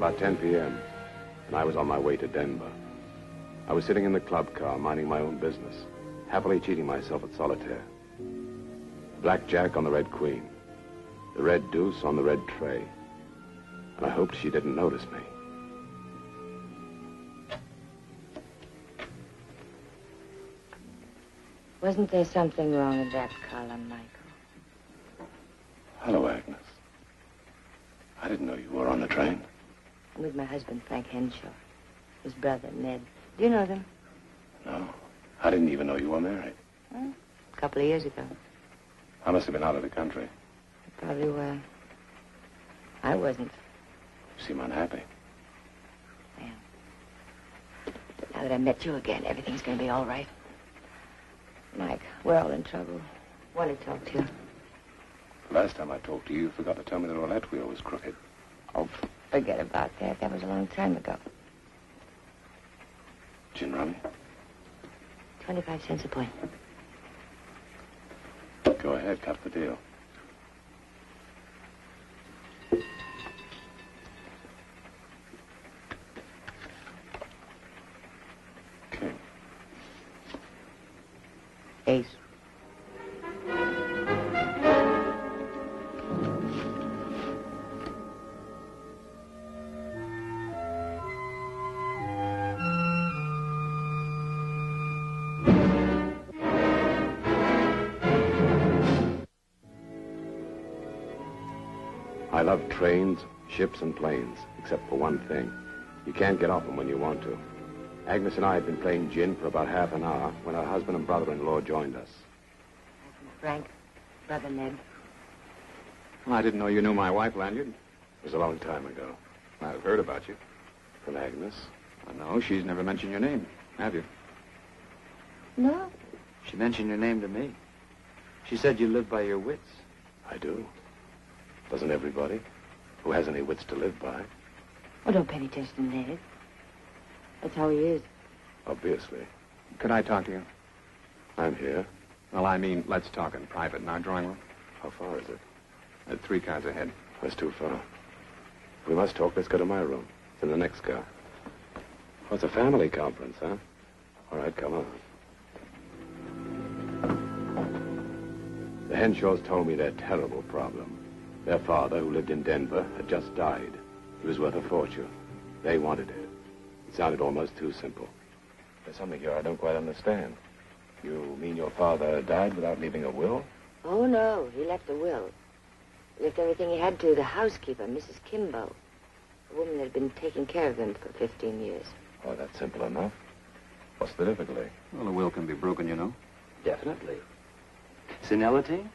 about 10 p.m., and I was on my way to Denver. I was sitting in the club car, minding my own business, happily cheating myself at solitaire. Blackjack on the red queen, the red deuce on the red tray, and I hoped she didn't notice me. Wasn't there something wrong with that column, Michael? Hello, Agnes. I didn't know you were on the train. I'm with my husband, Frank Henshaw. His brother, Ned. Do you know them? No. I didn't even know you were married. A couple of years ago. I must have been out of the country. You probably were. I wasn't. You seem unhappy. I am. Now that I met you again, everything's going to be all right. Mike, we're all in trouble. Want to talk to you. The last time I talked to you, you forgot to tell me the roulette wheel was crooked. Oh, forget about that. That was a long time ago. Gin rummy? 25 cents a point. Go ahead, cut the deal. King. Ace. I love trains, ships, and planes, except for one thing. You can't get off them when you want to. Agnes and I had been playing gin for about half an hour when her husband and brother-in-law joined us. Frank, brother Ned. Well, I didn't know you knew my wife, Lanyard. It was a long time ago. I've heard about you. From Agnes? No, she's never mentioned your name, have you? No. She mentioned your name to me. She said you live by your wits. I do. Doesn't everybody? Who has any wits to live by? Oh, don't pay any attention to Ned. That's how he is. Obviously. Could I talk to you? I'm here. Well, I mean, let's talk in private in our drawing room. How far is it? 3 cars ahead. That's too far. If we must talk, let's go to my room. It's in the next car. Oh, it's a family conference, huh? All right, come on. The Henshaws told me their terrible problem. Their father, who lived in Denver, had just died. He was worth a fortune. They wanted it. It sounded almost too simple. There's something here I don't quite understand. You mean your father died without leaving a will? Oh, no. He left a will. He left everything he had to the housekeeper, Mrs. Kimbo. A woman that had been taking care of him for 15 years. Oh, that's simple enough. What's the difficulty? Well, a will can be broken, you know. Definitely. Senility?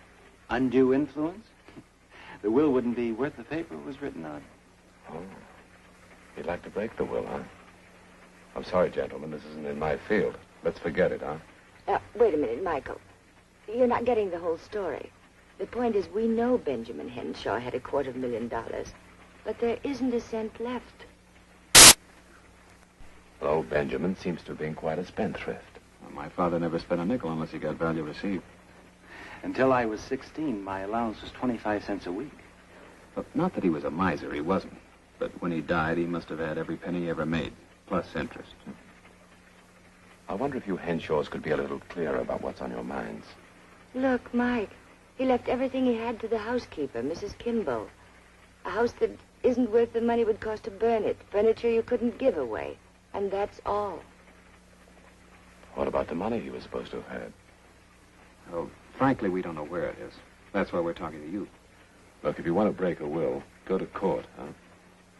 Undue influence? The will wouldn't be worth the paper it was written on. Oh. You'd like to break the will, huh? I'm sorry, gentlemen. This isn't in my field. Let's forget it, huh? Wait a minute, Michael. You're not getting the whole story. The point is, we know Benjamin Henshaw had $250,000, but there isn't a cent left. Well, old Benjamin seems to have been quite a spendthrift. Well, my father never spent a nickel unless he got value received. Until I was 16, my allowance was 25 cents a week. But not that he was a miser, he wasn't. But when he died, he must have had every penny he ever made, plus interest. I wonder if you Henshaws could be a little clearer about what's on your minds. Look, Mike, he left everything he had to the housekeeper, Mrs. Kimbo. A house that isn't worth the money it would cost to burn it. Furniture you couldn't give away. And that's all. What about the money he was supposed to have had? Oh, frankly, we don't know where it is. That's why we're talking to you. Look, if you want to break a will, go to court, huh?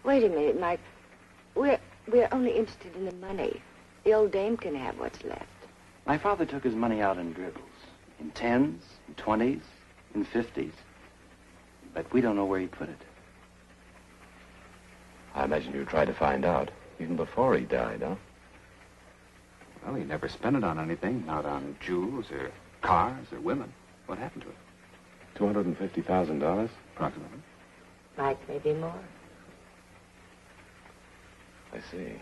Wait a minute, Mike. We're only interested in the money. The old dame can have what's left. My father took his money out in dribbles. In 10s, in 20s, in 50s. But we don't know where he put it. I imagine you tried to find out, even before he died, huh? Well, he never spent it on anything, not on jewels or cars or women. What happened to it? $250,000? Approximately. Mike, maybe more. I see.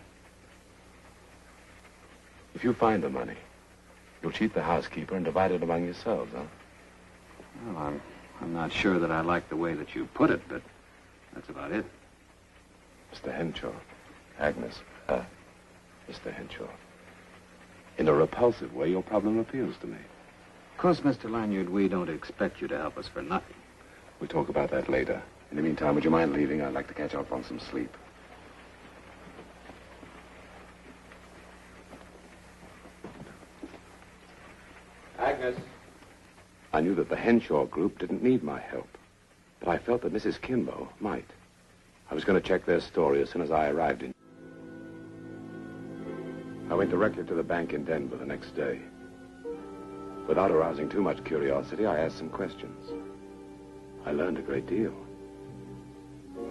If you find the money, you'll cheat the housekeeper and divide it among yourselves, huh? Well, I'm not sure that I like the way that you put it, but that's about it. Mr. Henshaw. Agnes. Mr. Henshaw. In a repulsive way, your problem appeals to me. Of course, Mr. Lanyard, we don't expect you to help us for nothing. We'll talk about that later. In the meantime, would you mind leaving? I'd like to catch up on some sleep. Agnes. I knew that the Henshaw group didn't need my help, but I felt that Mrs. Kimbo might. I was going to check their story as soon as I arrived in. I went directly to the bank in Denver the next day. Without arousing too much curiosity, I asked some questions. I learned a great deal.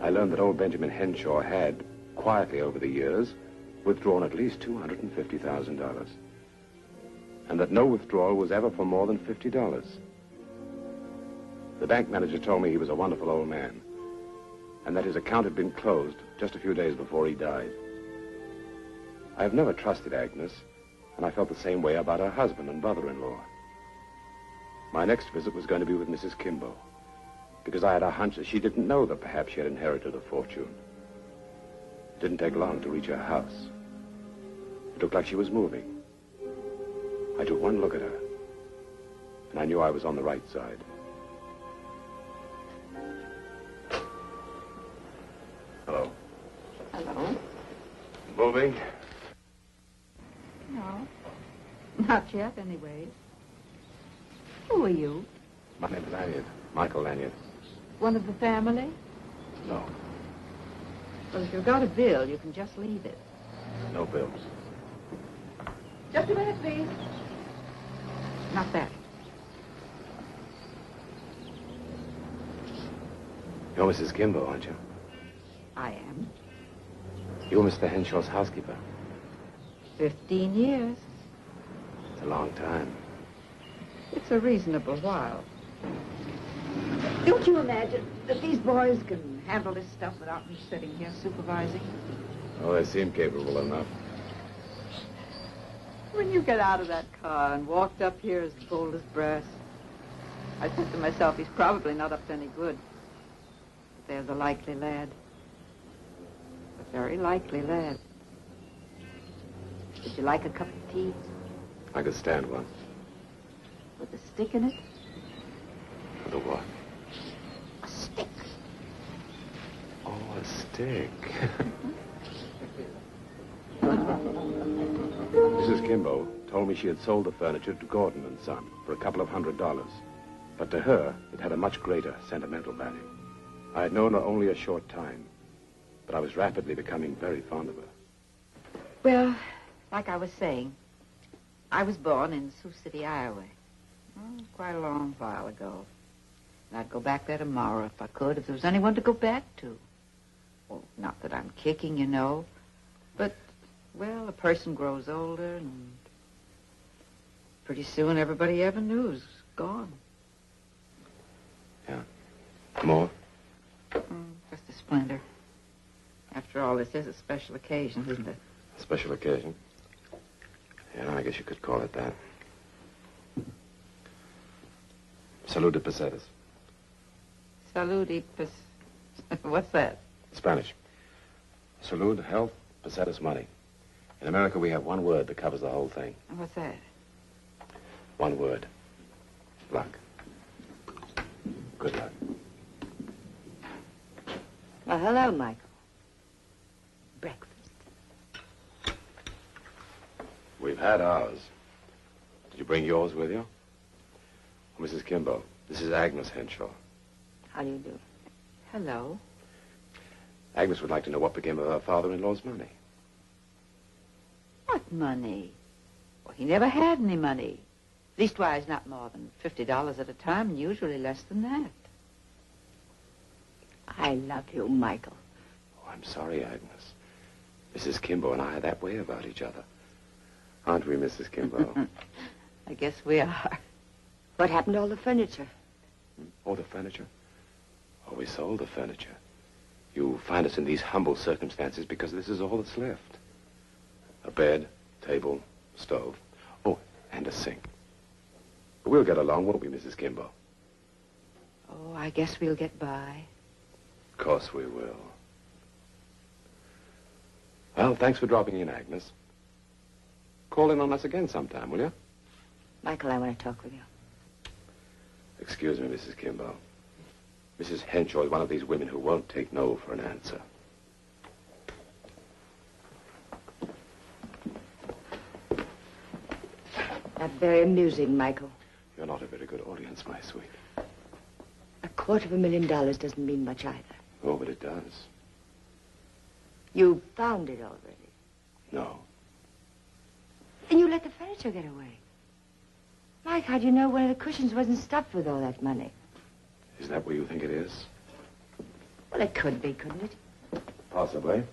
I learned that old Benjamin Henshaw had, quietly over the years, withdrawn at least $250,000. And that no withdrawal was ever for more than $50. The bank manager told me he was a wonderful old man, and that his account had been closed just a few days before he died. I have never trusted Agnes, and I felt the same way about her husband and brother-in-law. My next visit was going to be with Mrs. Kimbo, because I had a hunch that she didn't know that perhaps she had inherited a fortune. It didn't take long to reach her house. It looked like she was moving. I took one look at her, and I knew I was on the right side. Hello. Hello? Moving? No. Not yet, anyways. Who are you? My name's Lanyard. Michael Lanyard. One of the family? No. Well, if you've got a bill, you can just leave it. No bills. Just a minute, please. Not that. You're Mrs. Kimbo, aren't you? I am. You're Mr. Henshaw's housekeeper. 15 years. It's a long time. It's a reasonable while. Don't you imagine that these boys can handle this stuff without me sitting here supervising? Oh, they seem capable enough. When you get out of that car and walked up here as bold as brass, I said to myself, he's probably not up to any good. But there's a likely lad. A very likely lad. Would you like a cup of tea? I could stand one. With a stick in it? For the what? A stick. Oh, a stick. Mrs. Kimbo told me she had sold the furniture to Gordon and Son for a couple of $100. But to her, it had a much greater sentimental value. I had known her only a short time, but I was rapidly becoming very fond of her. Well, like I was saying, I was born in Sioux City, Iowa. Quite a long while ago. And I'd go back there tomorrow if I could, if there was anyone to go back to. Well, not that I'm kicking, you know, but, well, a person grows older and pretty soon everybody ever knew is gone. Yeah. More? Just a splinter. After all, this is a special occasion, isn't it? A special occasion? Yeah, I guess you could call it that. Salud de pesetas. Salud y What's that? Spanish. Salud, health, pesetas, money. In America, we have one word that covers the whole thing. What's that? One word. Luck. Good luck. Well, hello, Michael. Breakfast. We've had ours. Did you bring yours with you? Mrs. Kimbo, this is Agnes Henshaw. How do you do? Hello. Agnes would like to know what became of her father-in-law's money. What money? Well, he never had any money. Leastwise, not more than $50 at a time, and usually less than that. I love you, Michael. Oh, I'm sorry, Agnes. Mrs. Kimbo and I are that way about each other. Aren't we, Mrs. Kimbo? I guess we are. What happened to all the furniture? Oh, the furniture? Oh, we sold the furniture. You find us in these humble circumstances because this is all that's left. A bed, table, stove. Oh, and a sink. We'll get along, won't we, Mrs. Kimbo? Oh, I guess we'll get by. Of course we will. Well, thanks for dropping in, Agnes. Call in on us again sometime, will you? Michael, I want to talk with you. Excuse me, Mrs. Kimball. Mrs. Henshaw is one of these women who won't take no for an answer. Not very amusing, Michael. You're not a very good audience, my sweet. $250,000 doesn't mean much either. Oh, but it does. You found it already. No. And you let the furniture get away. Mike, how'd you know one of the cushions wasn't stuffed with all that money? Is that where you think it is? Well, it could be, couldn't it? Possibly.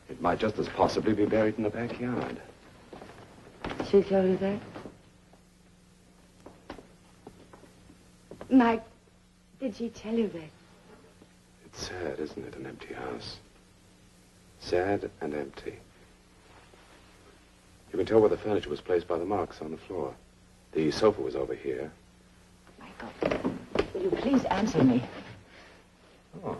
It might just as possibly be buried in the backyard. She told you that? Mike, did she tell you that? It's sad, isn't it, an empty house? Sad and empty. You can tell where the furniture was placed by the marks on the floor. The sofa was over here. Michael, will you please answer me? Oh.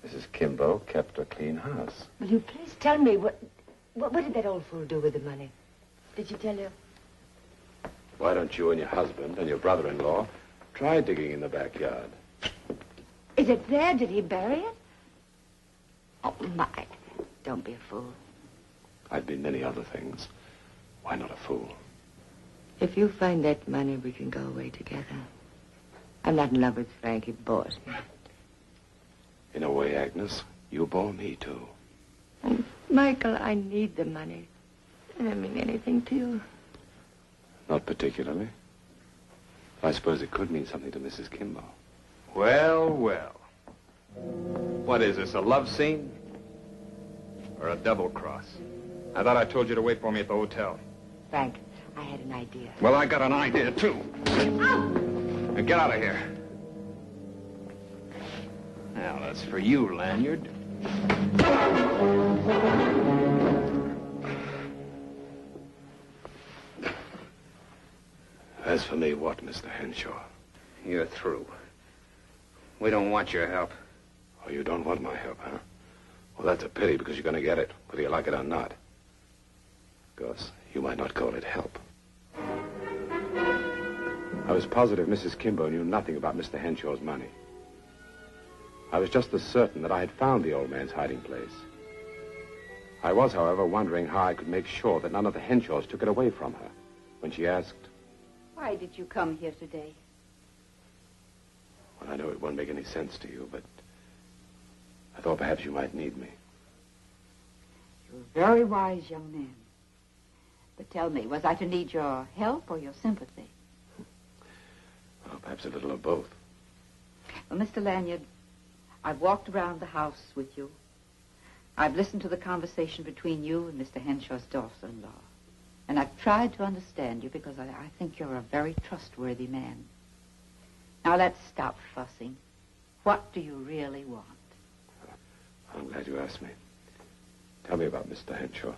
Mrs. Kimbo kept a clean house. Will you please tell me what did that old fool do with the money? Did she tell you? Why don't you and your husband and your brother-in-law try digging in the backyard? Is it there? Did he bury it? Oh, Mike, don't be a fool. I've been many other things. Why not a fool? If you find that money, we can go away together. I'm not in love with Frank. He bores me. In a way, Agnes, you bore me, too. Oh, Michael, I need the money. Does that mean anything to you? Not particularly. I suppose it could mean something to Mrs. Kimbo. Well, well. What is this, a love scene? Or a double cross? I thought I told you to wait for me at the hotel. Frank, I had an idea. Well, I got an idea, too. Now get out of here. Now, that's for you, Lanyard. As for me, what, Mr. Henshaw? You're through. We don't want your help. Oh, you don't want my help, huh? Well, that's a pity, because you're going to get it, whether you like it or not. Of course, you might not call it help. I was positive Mrs. Kimbo knew nothing about Mr. Henshaw's money. I was just as certain that I had found the old man's hiding place. I was, however, wondering how I could make sure that none of the Henshaws took it away from her when she asked, Why did you come here today? well, I know it won't make any sense to you, but I thought perhaps you might need me. You're a very wise young man. But tell me, was I to need your help or your sympathy? Well, perhaps a little of both. Well, Mr. Lanyard, I've walked around the house with you. I've listened to the conversation between you and Mr. Henshaw's daughter-in-law. And I've tried to understand you because I think you're a very trustworthy man. Now, let's stop fussing. What do you really want? I'm glad you asked me. Tell me about Mr. Henshaw.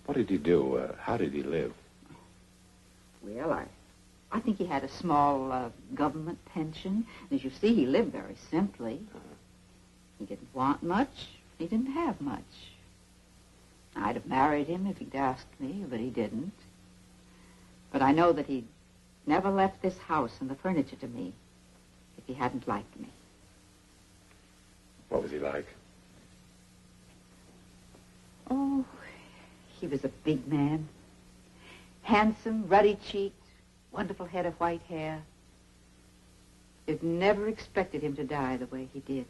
What did he do? How did he live? Well, I think he had a small government pension. As you see, he lived very simply. He didn't want much. He didn't have much. I'd have married him if he'd asked me, but he didn't. But I know that he'd never left this house and the furniture to me if he hadn't liked me. What was he like? Oh, he was a big man. Handsome, ruddy-cheeked, wonderful head of white hair. You'd never expected him to die the way he did.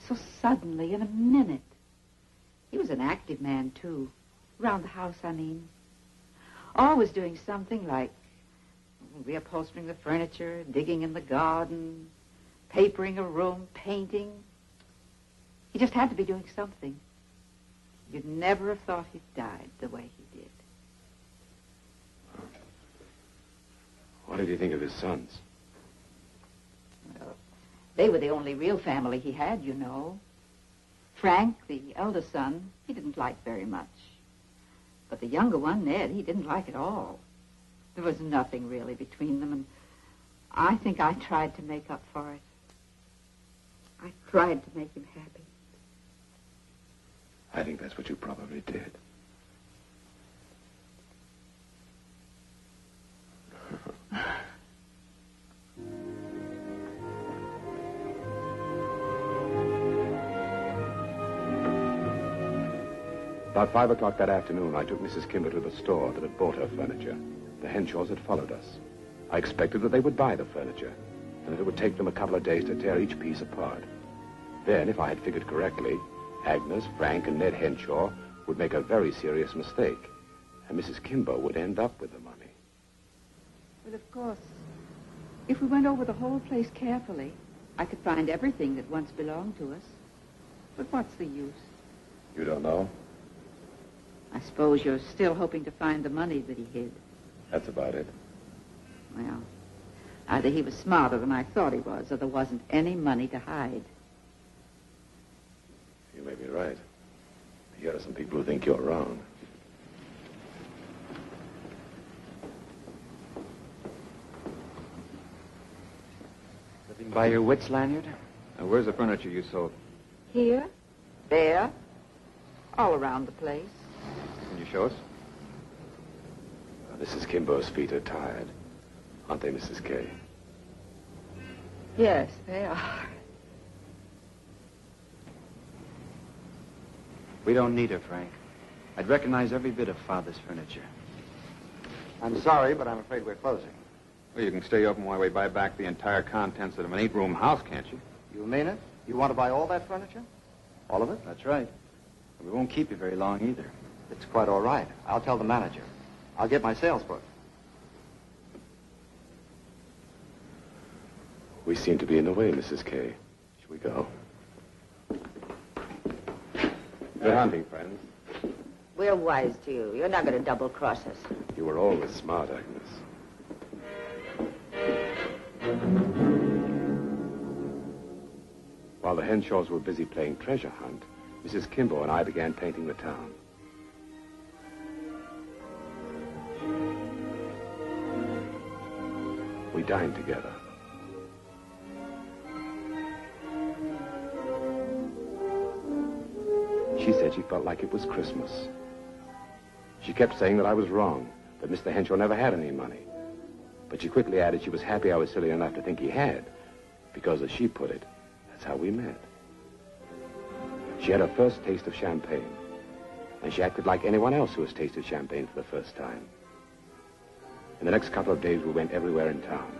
So suddenly, in a minute. He was an active man, too. Around the house, I mean. Always doing something like reupholstering the furniture, digging in the garden, papering a room, painting. He just had to be doing something. You'd never have thought he'd died the way he did. What did he think of his sons? Well, they were the only real family he had, you know. Frank, the eldest son, he didn't like very much. But the younger one, Ned, he didn't like at all. There was nothing really between them, and I think I tried to make up for it. I tried to make him happy. I think that's what you probably did. About 5 o'clock that afternoon, I took Mrs. Kimber to the store that had bought her furniture. The Henshaws had followed us. I expected that they would buy the furniture, and that it would take them a couple of days to tear each piece apart. Then, if I had figured correctly, Agnes, Frank, and Ned Henshaw would make a very serious mistake, and Mrs. Kimber would end up with the money. Well, of course, if we went over the whole place carefully, I could find everything that once belonged to us. But what's the use? You don't know? I suppose you're still hoping to find the money that he hid. That's about it. Well, either he was smarter than I thought he was, or there wasn't any money to hide. You may be right. Here are some people who think you're wrong. Living by your wits, Lanyard? Now, where's the furniture you sold? Here, there, all around the place. Can you show us? Mrs. Kimber's feet are tired. Aren't they, Mrs. Kay? Yes, they are. We don't need her, Frank. I'd recognize every bit of Father's furniture. I'm sorry, but I'm afraid we're closing. Well, you can stay open while we buy back the entire contents of an 8-room house, can't you? You mean it? You want to buy all that furniture? All of it? That's right. But we won't keep you very long either. It's quite all right. I'll tell the manager. I'll get my sales book. We seem to be in the way, Mrs. Kay. Shall we go? Good hunting, friends. We're wise to you. You're not going to double-cross us. You were always smart, Agnes. While the Henshaws were busy playing treasure hunt, Mrs. Kimber and I began painting the town. We dined together. She said she felt like it was Christmas. She kept saying that I was wrong, that Mr. Henshaw never had any money. But she quickly added she was happy I was silly enough to think he had, because, as she put it, that's how we met. She had her first taste of champagne, and she acted like anyone else who has tasted champagne for the first time. In the next couple of days, we went everywhere in town.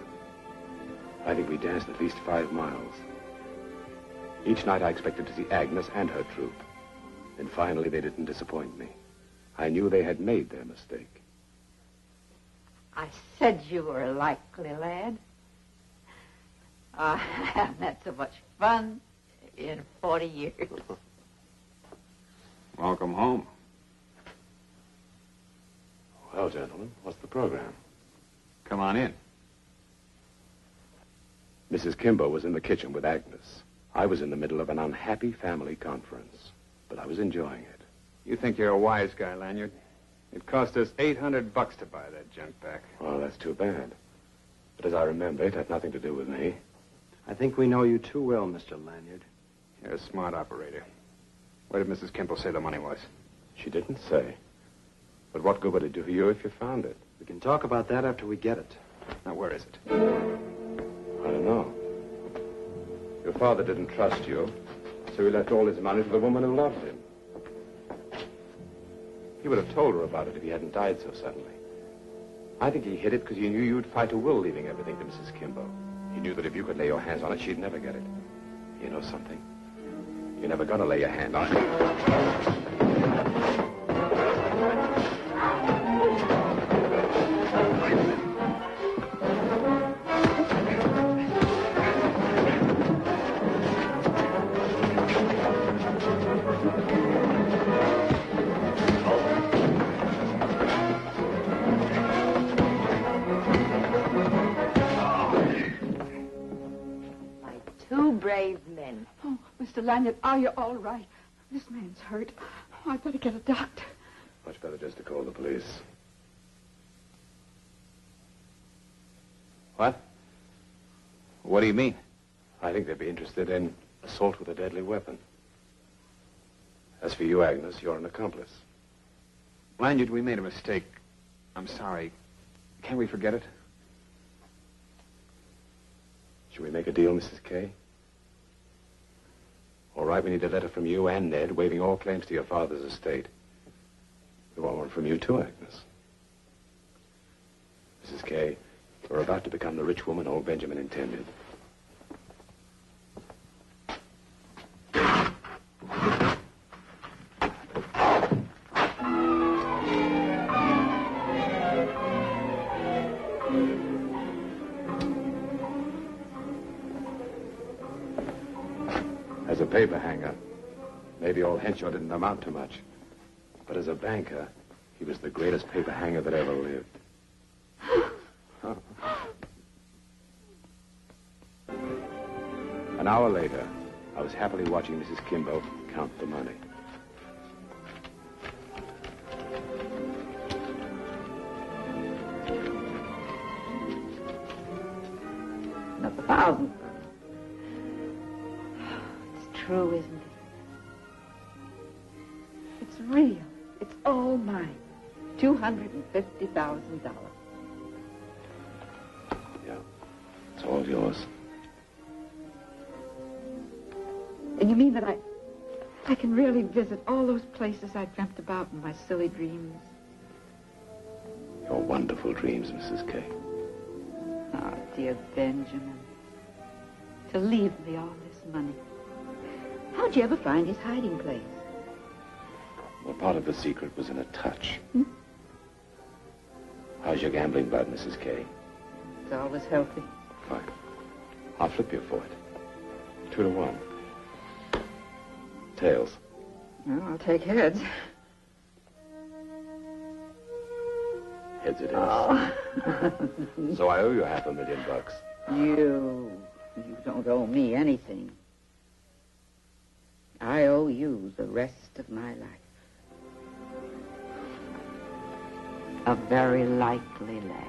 I think we danced at least 5 miles. Each night I expected to see Agnes and her troupe. And finally, they didn't disappoint me. I knew they had made their mistake. I said you were a likely lad. I haven't had so much fun in 40 years. Welcome home. Well, gentlemen, what's the program? Come on in. Mrs. Kimber was in the kitchen with Agnes. I was in the middle of an unhappy family conference, but I was enjoying it. You think you're a wise guy, Lanyard. It cost us $800 to buy that junk back. Well, that's too bad. But as I remember, it had nothing to do with me. I think we know you too well, Mr. Lanyard. You're a smart operator. Where did Mrs. Kimball say the money was? She didn't say. But what good would it do for you if you found it? We can talk about that after we get it. Now, where is it? I don't know. Your father didn't trust you, so he left all his money to the woman who loved him. He would have told her about it if he hadn't died so suddenly. I think he hid it because he knew you'd fight a will leaving everything to Mrs. Kimber. He knew that if you could lay your hands on it, she'd never get it. You know something? You're never going to lay your hand on it. Brave men. Oh, Mr. Lanyard, are you all right? This man's hurt. Oh, I'd better get a doctor. Much better just to call the police. What? What do you mean? I think they'd be interested in assault with a deadly weapon. As for you, Agnes, you're an accomplice. Lanyard, we made a mistake. I'm sorry. Can't we forget it? Should we make a deal, Mrs. Kay? All right, we need a letter from you and Ned waiving all claims to your father's estate. We want one from you too, Agnes. Mrs. Kay, we're about to become the rich woman old Benjamin intended. As a paper hanger, maybe old Henshaw didn't amount to much. But as a banker, he was the greatest paper hanger that ever lived. An hour later, I was happily watching Mrs. Kimball count the money. Another 1,000. It's true, isn't it? It's real. It's all mine. $250,000. Yeah, it's all yours. And you mean that I can really visit all those places I dreamt about in my silly dreams? Your wonderful dreams, Mrs. Kay. Oh, dear Benjamin. To leave me all this money. How'd you ever find his hiding place? Well, part of the secret was in a touch. How's your gambling blood, Mrs. Kay? It's always healthy. Fine. I'll flip you for it. 2 to 1. Tails. Well, I'll take heads. Heads it is. Oh. So I owe you $500,000. You don't owe me anything. I owe you the rest of my life. A very likely lad.